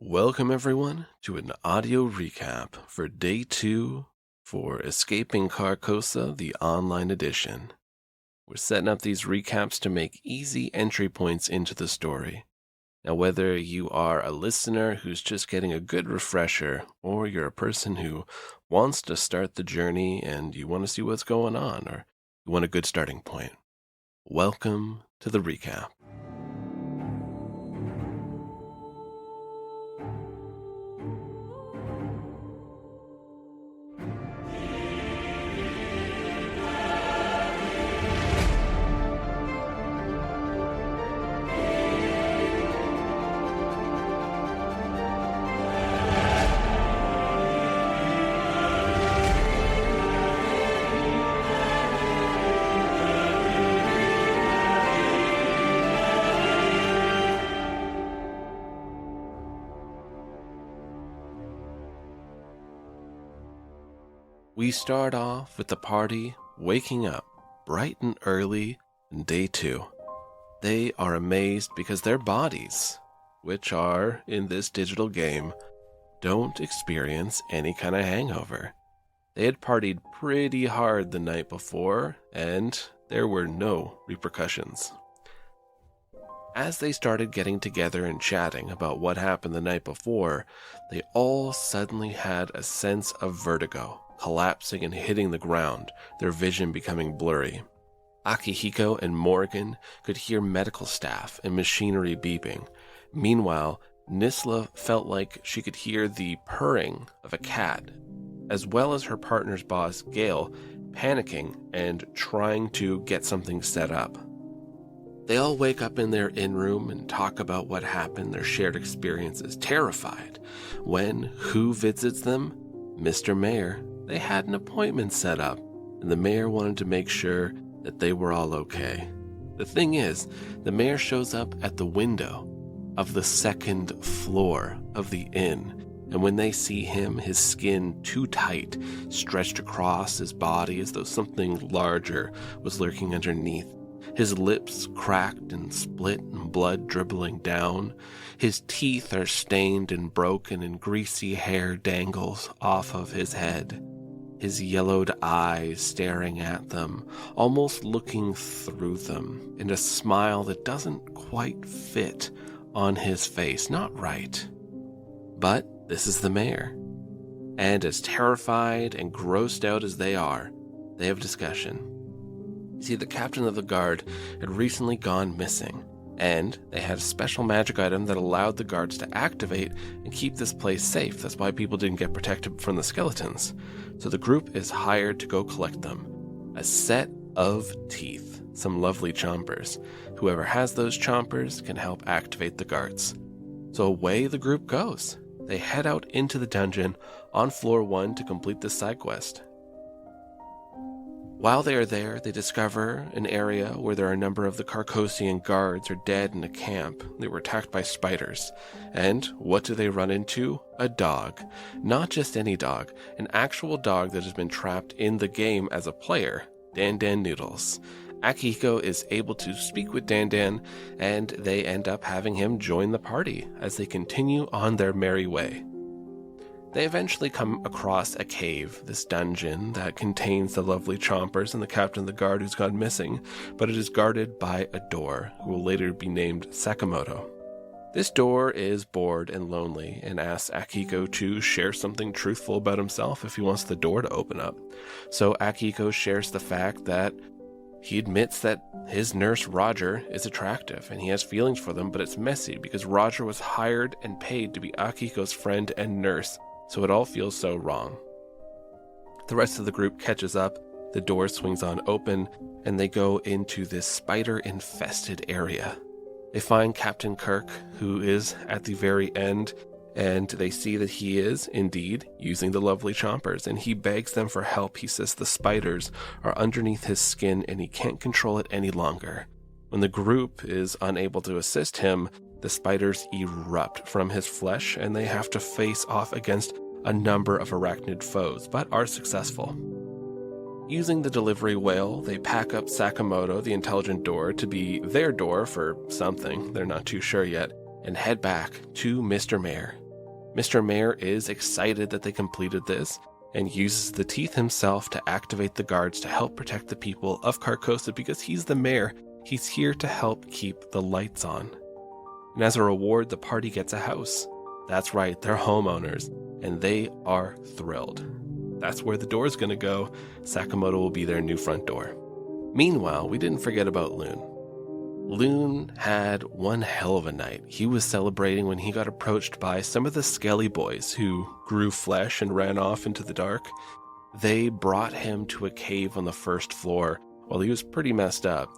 Welcome everyone to an audio recap for Day 2 for Escaping Carcosa, the online edition. We're setting up these recaps to make easy entry points into the story. Now whether you are a listener who's just getting a good refresher, or you're a person who wants to start the journey and you want to see what's going on, or you want a good starting point, welcome to the recap. We start off with the party waking up bright and early in Day 2. They are amazed because their bodies, which are in this digital game, don't experience any kind of hangover. They had partied pretty hard the night before, and there were no repercussions. As they started getting together and chatting about what happened the night before, they all suddenly had a sense of vertigo, collapsing and hitting the ground, their vision becoming blurry. Akihiko and Morgan could hear medical staff and machinery beeping. Meanwhile, Nisla felt like she could hear the purring of a cat, as well as her partner's boss, Gail, panicking and trying to get something set up. They all wake up in their in-room and talk about what happened, their shared experiences, terrified, when who visits them? Mr. Mayor. They had an appointment set up, and the mayor wanted to make sure that they were all okay. The thing is, the mayor shows up at the window of the second floor of the inn, and when they see him, his skin too tight, stretched across his body as though something larger was lurking underneath. His lips cracked and split and blood dribbling down. His teeth are stained and broken and greasy hair dangles off of his head. His yellowed eyes staring at them, almost looking through them, and a smile that doesn't quite fit on his face. Not right. But this is the mayor. And as terrified and grossed out as they are, they have discussion. You see, the captain of the guard had recently gone missing, and they had a special magic item that allowed the guards to activate and keep this place safe. That's why people didn't get protected from the skeletons. So the group is hired to go collect them. A set of teeth, some lovely chompers. Whoever has those chompers can help activate the guards. So away the group goes. They head out into the dungeon on floor 1 to complete this side quest. While they are there, they discover an area where there are a number of the Carcosian guards are dead in a camp. They were attacked by spiders. And what do they run into? A dog. Not just any dog, an actual dog that has been trapped in the game as a player, Dan Noodles. Akihiko is able to speak with Dan, and they end up having him join the party as they continue on their merry way. They eventually come across a cave, this dungeon that contains the lovely chompers and the captain of the guard who's gone missing, but it is guarded by a door, who will later be named Sakamoto. This door is bored and lonely and asks Akihiko to share something truthful about himself if he wants the door to open up. So Akihiko shares the fact that he admits that his nurse Roger is attractive and he has feelings for them, but it's messy because Roger was hired and paid to be Akihiko's friend and nurse. So it all feels so wrong. The rest of the group catches up, the door swings on open, and they go into this spider-infested area. They find Captain Kirk, who is at the very end, and they see that he is, indeed, using the lovely chompers, and he begs them for help. He says the spiders are underneath his skin and he can't control it any longer. When the group is unable to assist him, the spiders erupt from his flesh, and they have to face off against a number of arachnid foes, but are successful. Using the delivery whale, they pack up Sakamoto, the intelligent door, to be their door for something, they're not too sure yet, and head back to Mr. Mayor. Mr. Mayor is excited that they completed this and uses the teeth himself to activate the guards to help protect the people of Carcosa because he's the mayor. He's here to help keep the lights on. And as a reward, the party gets a house. That's right, they're homeowners, and they are thrilled. That's where the door's going to go. Sakamoto will be their new front door. Meanwhile, we didn't forget about Loon. Loon had one hell of a night. He was celebrating when he got approached by some of the skelly boys who grew flesh and ran off into the dark. They brought him to a cave on the first floor while he was pretty messed up.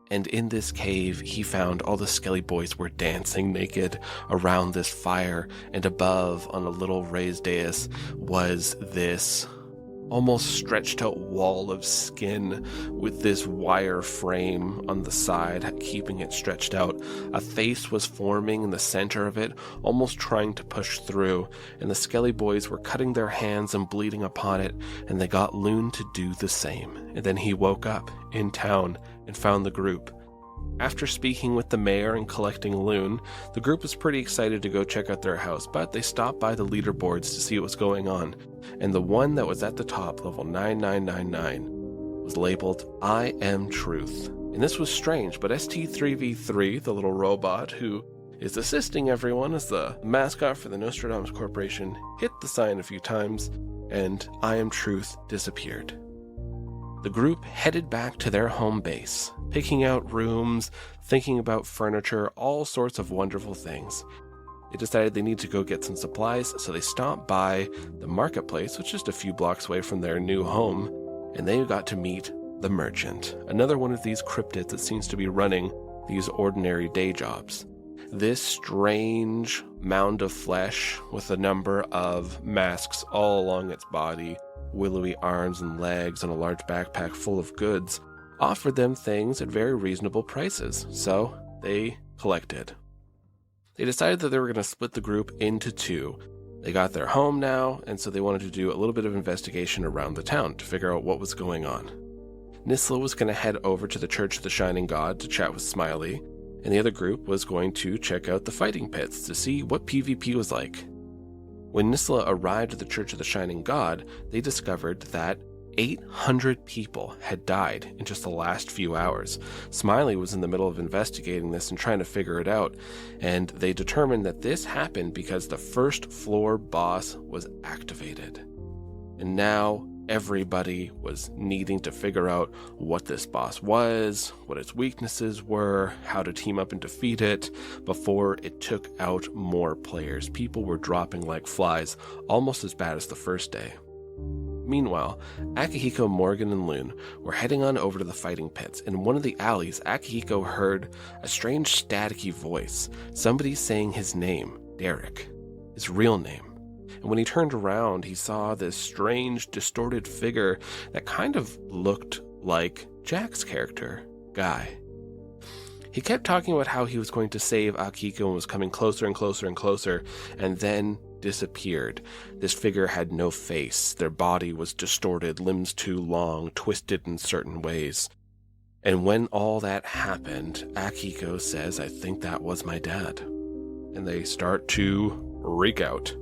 And in this cave, he found all the skelly boys were dancing naked around this fire, and above, on a little raised dais, was this almost stretched out wall of skin with this wire frame on the side, keeping it stretched out. A face was forming in the center of it, almost trying to push through, and the skelly boys were cutting their hands and bleeding upon it, and they got Loon to do the same. And then he woke up in town and found the group. After speaking with the mayor and collecting Loon, the group was pretty excited to go check out their house, but they stopped by the leaderboards to see what was going on, and the one that was at the top, level 9999, was labeled I Am Truth. And this was strange, but ST3V3, the little robot who is assisting everyone as the mascot for the Nostradamus Corporation, hit the sign a few times, and I Am Truth disappeared. The group headed back to their home base, picking out rooms, thinking about furniture, all sorts of wonderful things. They decided they need to go get some supplies, so they stopped by the marketplace, which is just a few blocks away from their new home, and they got to meet the merchant, another one of these cryptids that seems to be running these ordinary day jobs. This strange mound of flesh with a number of masks all along its body, willowy arms and legs, and a large backpack full of goods, offered them things at very reasonable prices, so they collected. They decided that they were going to split the group into two. They got their home now, and so they wanted to do a little bit of investigation around the town to figure out what was going on. Nisla was going to head over to the Church of the Shining God to chat with Smiley, and the other group was going to check out the fighting pits to see what PvP was like. When Nisla arrived at the Church of the Shining God, they discovered that 800 people had died in just the last few hours. Smiley was in the middle of investigating this and trying to figure it out, and they determined that this happened because the first floor boss was activated. And now everybody was needing to figure out what this boss was, what its weaknesses were, how to team up and defeat it before it took out more players. People were dropping like flies, almost as bad as the first day. Meanwhile, Akihiko, Morgan, and Loon were heading on over to the fighting pits. In one of the alleys, Akihiko heard a strange staticky voice, somebody saying his name, Derek, his real name. And when he turned around, he saw this strange, distorted figure that kind of looked like Jack's character, Guy. He kept talking about how he was going to save Akihiko and was coming closer and closer and closer, and then disappeared. This figure had no face. Their body was distorted, limbs too long, twisted in certain ways. And when all that happened, Akihiko says, "I think that was my dad." And they start to freak out.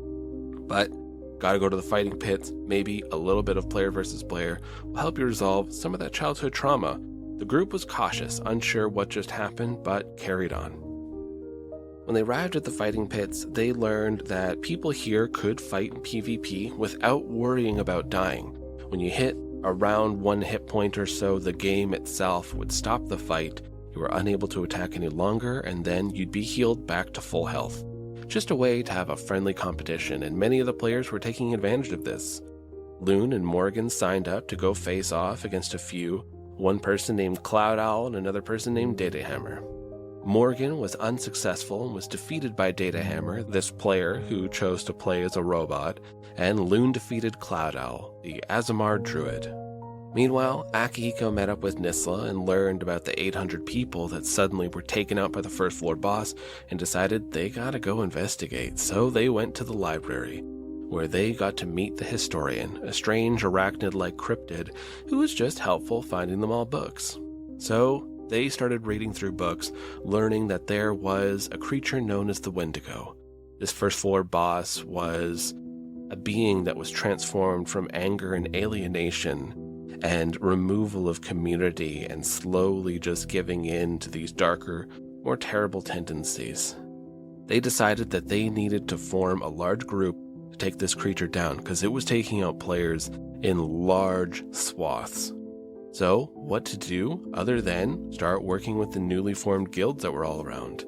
But gotta go to the fighting pits. Maybe a little bit of player versus player will help you resolve some of that childhood trauma. The group was cautious, unsure what just happened, but carried on. When they arrived at the fighting pits, they learned that people here could fight in PvP without worrying about dying. When you hit around 1 hit point or so, the game itself would stop the fight. You were unable to attack any longer, and then you'd be healed back to full health. Just a way to have a friendly competition, and many of the players were taking advantage of this. Loon and Morgan signed up to go face off against a few, one person named Cloud Owl and another person named Datahammer. Morgan was unsuccessful and was defeated by Datahammer, this player who chose to play as a robot, and Loon defeated Cloud Owl, the Azamar druid. Meanwhile, Akihiko met up with Nisla and learned about the 800 people that suddenly were taken out by the first floor boss and decided they gotta go investigate. So they went to the library, where they got to meet the historian, a strange arachnid-like cryptid who was just helpful finding them all books. So they started reading through books, learning that there was a creature known as the Wendigo. This first floor boss was a being that was transformed from anger and alienation and removal of community and slowly just giving in to these darker, more terrible tendencies. They decided that they needed to form a large group to take this creature down because it was taking out players in large swaths. So, what to do other than start working with the newly formed guilds that were all around?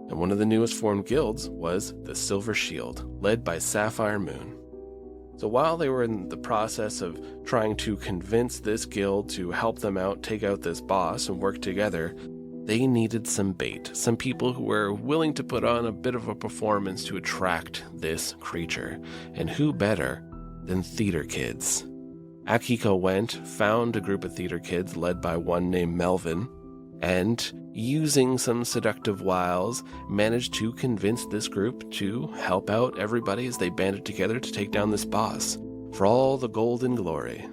And one of the newest formed guilds was the Silver Shield, led by Sapphire Moon. So while they were in the process of trying to convince this guild to help them out, take out this boss, and work together, they needed some bait, some people who were willing to put on a bit of a performance to attract this creature. And who better than theater kids? Akihiko went, found a group of theater kids led by one named Melvan, and using some seductive wiles, managed to convince this group to help out everybody as they banded together to take down this boss, for all the golden glory.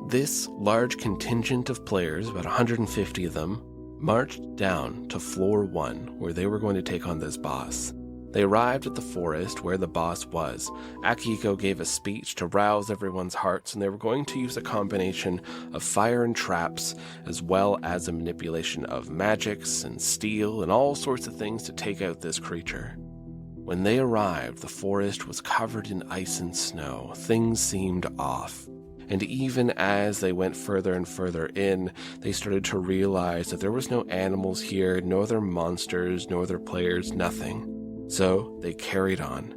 This large contingent of players, about 150 of them, marched down to floor 1, where they were going to take on this boss. They arrived at the forest where the boss was. Akihiko gave a speech to rouse everyone's hearts, and they were going to use a combination of fire and traps, as well as a manipulation of magics and steel and all sorts of things to take out this creature. When they arrived, the forest was covered in ice and snow. Things seemed off. And even as they went further and further in, they started to realize that there was no animals here, no other monsters, no other players, nothing. So they carried on.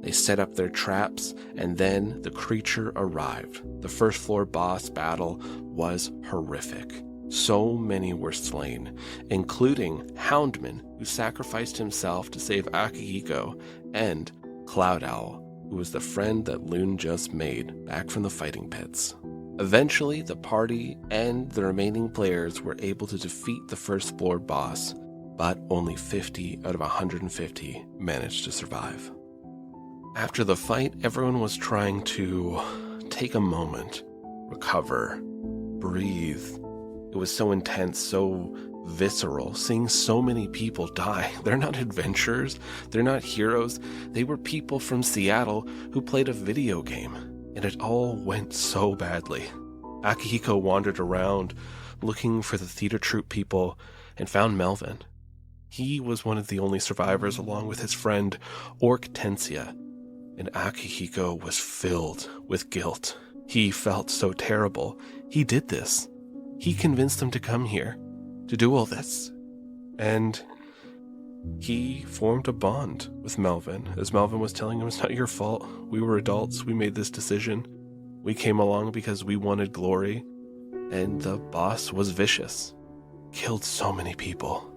They set up their traps, and then the creature arrived. The first floor boss battle was horrific. So many were slain, including Houndman, who sacrificed himself to save Akihiko, and Cloud Owl, who was the friend that Loon just made back from the fighting pits. Eventually, the party and the remaining players were able to defeat the first floor boss, but only 50 out of 150 managed to survive. After the fight, everyone was trying to take a moment, recover, breathe. It was so intense, so visceral, seeing so many people die. They're not adventurers, they're not heroes, they were people from Seattle who played a video game, and it all went so badly. Akihiko wandered around, looking for the theater troupe people, and found Melvan. He was one of the only survivors along with his friend, Orctensia, and Akihiko was filled with guilt. He felt so terrible. He did this. He convinced them to come here, to do all this. And he formed a bond with Melvan, as Melvan was telling him, it's not your fault. We were adults. We made this decision. We came along because we wanted glory. And the boss was vicious. Killed so many people.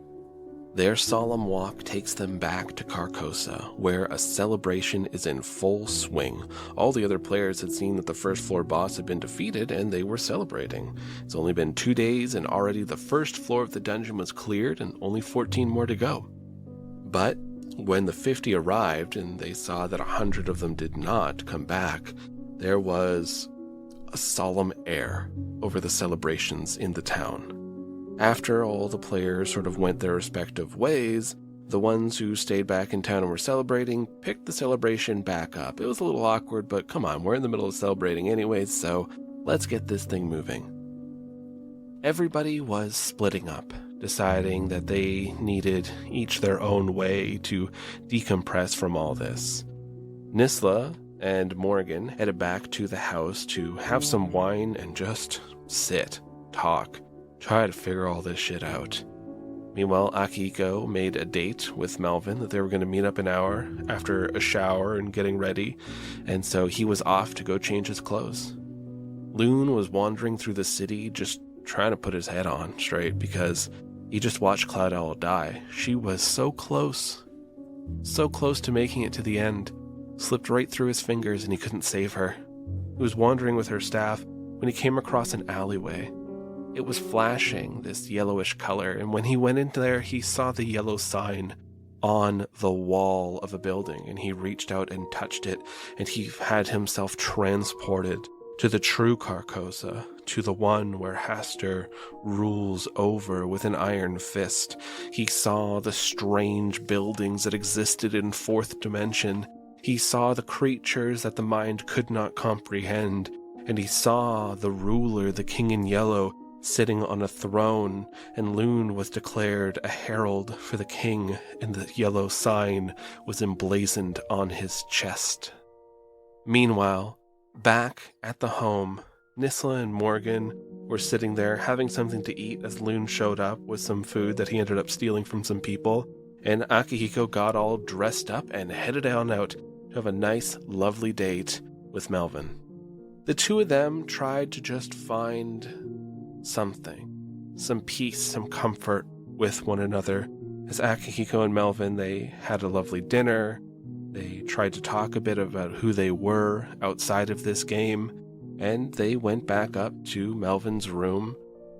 Their solemn walk takes them back to Carcosa, where a celebration is in full swing. All the other players had seen that the first floor boss had been defeated, and they were celebrating. It's only been 2 days, and already the first floor of the dungeon was cleared, and only 14 more to go. But when the 50 arrived, and they saw that 100 of them did not come back, there was a solemn air over the celebrations in the town. After all the players sort of went their respective ways, the ones who stayed back in town and were celebrating picked the celebration back up. It was a little awkward, but come on, we're in the middle of celebrating anyways, so let's get this thing moving. Everybody was splitting up, deciding that they needed each their own way to decompress from all this. Nisla and Morgan headed back to the house to have some wine and just sit, talk, try to figure all this shit out. Meanwhile, Akihiko made a date with Melvan that they were going to meet up an hour after a shower and getting ready, and so he was off to go change his clothes. Loon was wandering through the city just trying to put his head on straight because he just watched Cloud Owl die. She was so close to making it to the end, slipped right through his fingers and he couldn't save her. He was wandering with her staff when he came across an alleyway. It was flashing this yellowish color, and when he went into there, he saw the yellow sign on the wall of a building, and he reached out and touched it, and he had himself transported to the true Carcosa, to the one where Hastur rules over with an iron fist. He saw the strange buildings that existed in fourth dimension. He saw the creatures that the mind could not comprehend. And he saw the ruler, the king in yellow, sitting on a throne, and Loon was declared a herald for the king, and the yellow sign was emblazoned on his chest. Meanwhile, back at the home, Nisla and Morgan were sitting there having something to eat as Loon showed up with some food that he ended up stealing from some people, and Akihiko got all dressed up and headed on out to have a nice, lovely date with Melvan. The two of them tried to just find something, some peace, some comfort with one another. As Akihiko and Melvan, they had a lovely dinner. They tried to talk a bit about who they were outside of this game, and they went back up to Melvan's room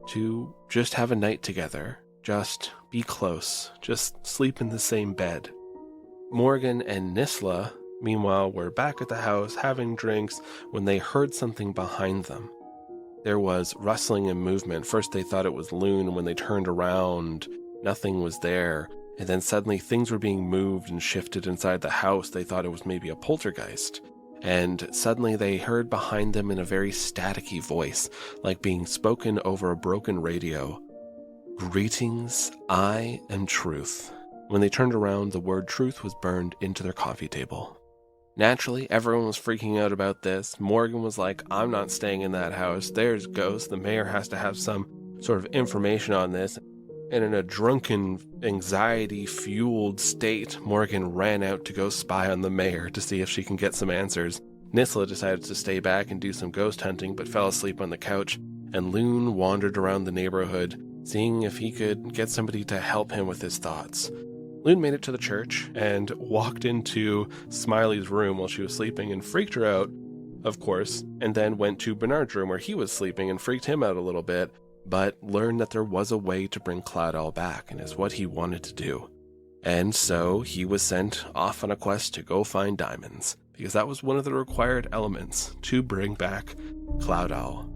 to just have a night together, just be close, just sleep in the same bed. Morgan and Nisla, meanwhile, were back at the house having drinks when they heard something behind them. There was rustling and movement. First they thought it was Loon, and when they turned around, nothing was there. And then suddenly things were being moved and shifted inside the house. They thought it was maybe a poltergeist. And suddenly they heard behind them in a very staticky voice, like being spoken over a broken radio, "Greetings, I am Truth." When they turned around, the word truth was burned into their coffee table. Naturally, everyone was freaking out about this. Morgan was like, "I'm not staying in that house. There's ghosts. The mayor has to have some sort of information on this." And in a drunken, anxiety-fueled state, Morgan ran out to go spy on the mayor to see if she can get some answers. Nisla decided to stay back and do some ghost hunting, but fell asleep on the couch, and Loon wandered around the neighborhood, seeing if he could get somebody to help him with his thoughts. Loon made it to the church and walked into Smiley's room while she was sleeping and freaked her out, of course, and then went to Bernard's room where he was sleeping and freaked him out a little bit, but learned that there was a way to bring Cloudall back, and is what he wanted to do. And so he was sent off on a quest to go find diamonds, because that was one of the required elements to bring back Cloudall.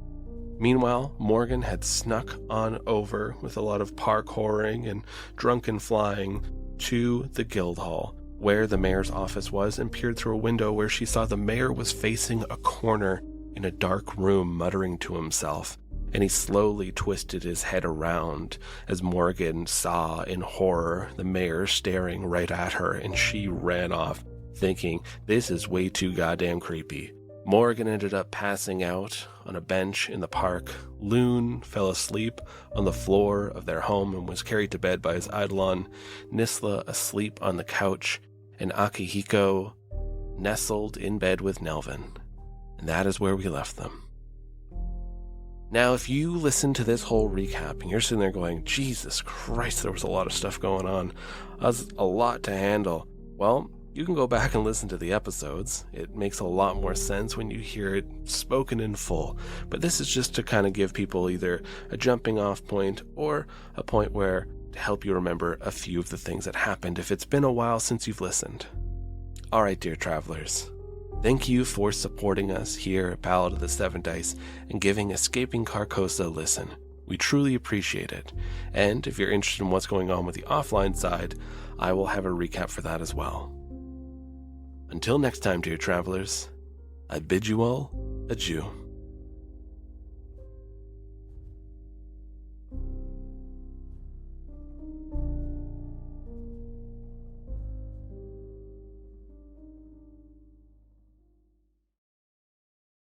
Meanwhile, Morgan had snuck on over with a lot of parkouring and drunken flying to the guild hall, where the mayor's office was, and peered through a window where she saw the mayor was facing a corner in a dark room, muttering to himself. And he slowly twisted his head around as Morgan saw in horror the mayor staring right at her, and she ran off, thinking, this is way too goddamn creepy. Morgan ended up passing out on a bench in the park. Loon fell asleep on the floor of their home and was carried to bed by his Eidolon. Nisla asleep on the couch, and Akihiko nestled in bed with Melvan. And that is where we left them. Now, if you listen to this whole recap and you're sitting there going, Jesus Christ, there was a lot of stuff going on. That's a lot to handle. Well, you can go back and listen to the episodes. It makes a lot more sense when you hear it spoken in full. But this is just to kind of give people either a jumping off point or a point where to help you remember a few of the things that happened if it's been a while since you've listened. All right, dear travelers. Thank you for supporting us here at Ballad of the Seven Dice and giving Escaping Carcosa a listen. We truly appreciate it. And if you're interested in what's going on with the offline side, I will have a recap for that as well. Until next time, dear travelers, I bid you all adieu.